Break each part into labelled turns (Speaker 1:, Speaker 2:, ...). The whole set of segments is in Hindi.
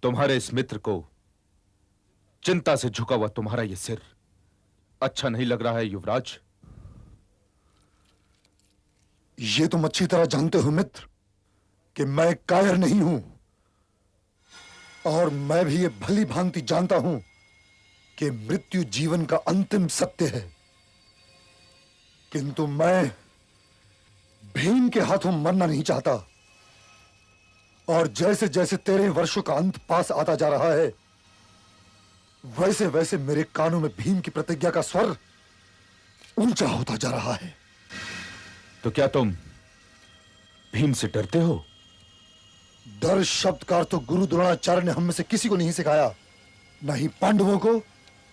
Speaker 1: तुम्हारे इस मित्र को चिंता से झुका हुआ तुम्हारा यह सिर अच्छा नहीं लग रहा है युवराज।
Speaker 2: ये तुम अच्छी तरह जानते हो मित्र कि मैं कायर नहीं हूं, और मैं भी ये भली भांति जानता हूं कि मृत्यु जीवन का अंतिम सत्य है। किंतु मैं भीम के हाथों मरना नहीं चाहता, और जैसे जैसे तेरे वर्षों का अंत पास आता जा रहा है, वैसे वैसे मेरे कानों में भीम की प्रतिज्ञा का स्वर ऊंचा होता जा रहा है।
Speaker 1: तो क्या तुम भीम से डरते हो?
Speaker 2: डर शब्द का अर्थ तो गुरु द्रोणाचार्य ने हम में से किसी को नहीं सिखाया, न ही पांडवों को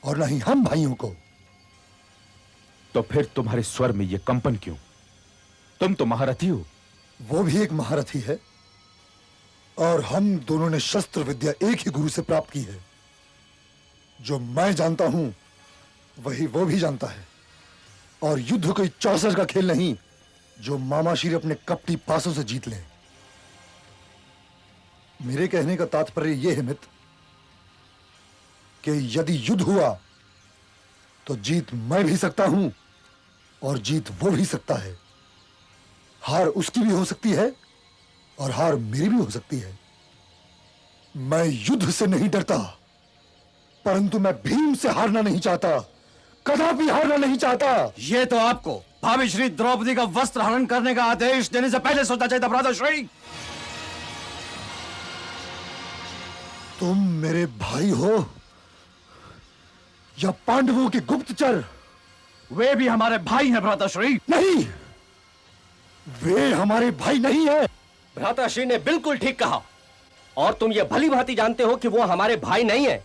Speaker 2: और न ही हम भाइयों को।
Speaker 1: तो फिर तुम्हारे स्वर में यह कंपन क्यों? तुम तो महारथी हो।
Speaker 2: वो भी एक महारथी है, और हम दोनों ने शस्त्र विद्या एक ही गुरु से प्राप्त की है। जो मैं जानता हूं वही वो भी जानता है, और युद्ध कोई चौसर का खेल नहीं जो मामाशीर अपने कपटी पासों से जीत ले। मेरे कहने का तात्पर्य यह है मित्र कि यदि युद्ध हुआ तो जीत मैं भी सकता हूं और जीत वो भी सकता है। हार उसकी भी हो सकती है और हार मेरी भी हो सकती है। मैं युद्ध से नहीं डरता, परंतु मैं भीम से हारना नहीं चाहता, कदापि हारना नहीं चाहता।
Speaker 3: ये तो आपको भाभी श्री द्रौपदी का वस्त्र हरण करने का आदेश देने से पहले सोचना चाहिए था भ्राताश्री।
Speaker 2: तुम मेरे भाई हो या पांडवों के गुप्तचर?
Speaker 3: वे भी हमारे भाई हैं भ्राताश्री।
Speaker 2: नहीं, वे हमारे भाई नहीं है।
Speaker 4: भ्राताश्री ने बिल्कुल ठीक कहा, और तुम ये भली भांति जानते हो कि वो हमारे भाई नहीं है।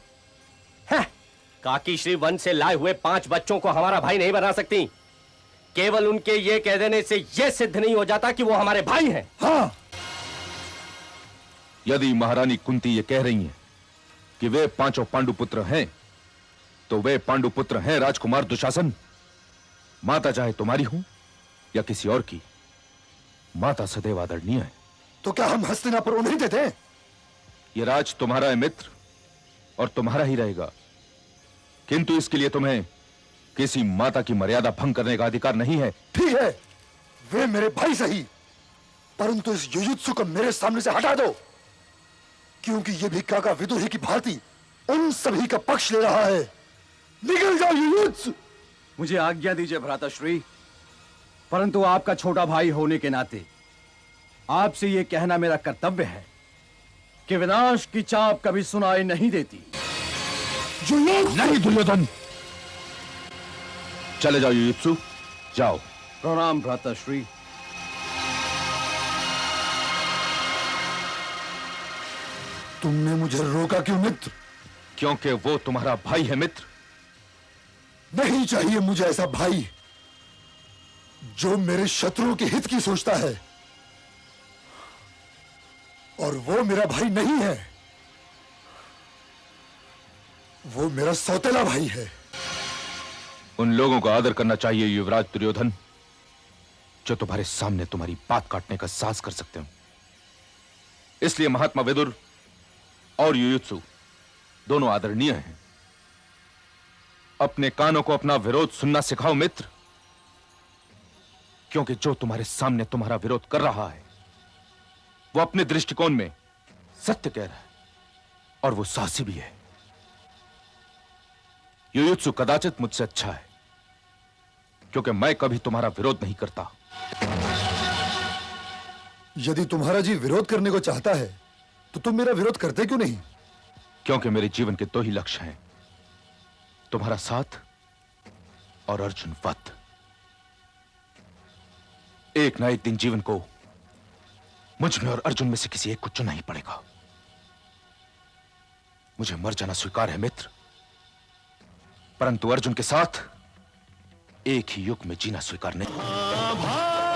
Speaker 4: काकी श्री वन से लाए हुए 5 बच्चों को हमारा भाई नहीं बना सकती। केवल उनके ये कह देने से यह सिद्ध नहीं हो जाता कि वो हमारे भाई हैं।
Speaker 2: हाँ,
Speaker 1: यदि महारानी कुंती ये कह रही हैं कि वे 5 पांडुपुत्र हैं, तो वे पांडुपुत्र हैं राजकुमार दुशासन। माता चाहे तुम्हारी हो या किसी और की, माता सदैव आदरणीय है।
Speaker 2: तो क्या हम हस्तिनापुर उन्हें देते?
Speaker 1: यह राज तुम्हारा है मित्र, और तुम्हारा ही रहेगा। किंतु इसके लिए तुम्हें किसी माता की मर्यादा भंग करने का अधिकार नहीं है।
Speaker 2: ठीक है, वे मेरे भाई सही, परंतु इस युयुत्सु को मेरे सामने से हटा दो, क्योंकि ये भी काका विदुही की भांति उन सभी का पक्ष ले रहा है। निकल जाओ युयुत्सु।
Speaker 3: मुझे आज्ञा दीजिए भ्राताश्री, परंतु आपका छोटा भाई होने के नाते आपसे यह कहना मेरा कर्तव्य है कि विनाश की चाप कभी सुनाई नहीं देती।
Speaker 1: नहीं दुर्योधन, चले जाओ युयुत्सु, जाओ।
Speaker 3: प्रणाम भ्राताश्री।
Speaker 2: तुमने मुझे रोका क्यों मित्र?
Speaker 1: क्योंकि वो तुम्हारा भाई है मित्र।
Speaker 2: नहीं चाहिए मुझे ऐसा भाई जो मेरे शत्रुओं के हित की सोचता है, और वो मेरा भाई नहीं है, वो मेरा सौतेला भाई है।
Speaker 1: उन लोगों का आदर करना चाहिए युवराज दुर्योधन, जो तुम्हारे सामने तुम्हारी बात काटने का साहस कर सकते हो। इसलिए महात्मा विदुर और युयुत्सु दोनों आदरणीय हैं। अपने कानों को अपना विरोध सुनना सिखाओ मित्र, क्योंकि जो तुम्हारे सामने तुम्हारा विरोध कर रहा है वो अपने दृष्टिकोण में सत्य कह रहा है, और वो साहसी भी है। युयुत्सु कदाचित मुझसे अच्छा है, क्योंकि मैं कभी तुम्हारा विरोध नहीं करता।
Speaker 2: यदि तुम्हारा जी विरोध करने को चाहता है तो तुम मेरा विरोध करते क्यों नहीं?
Speaker 1: क्योंकि मेरे जीवन के 2 ही लक्ष्य हैं, तुम्हारा साथ और अर्जुन वध। एक ना एक दिन जीवन को मुझ में और अर्जुन में से किसी एक को चुनना ही पड़ेगा। मुझे मर जाना स्वीकार है मित्र, परंतु अर्जुन के साथ एक ही युग में जीना स्वीकार नहीं।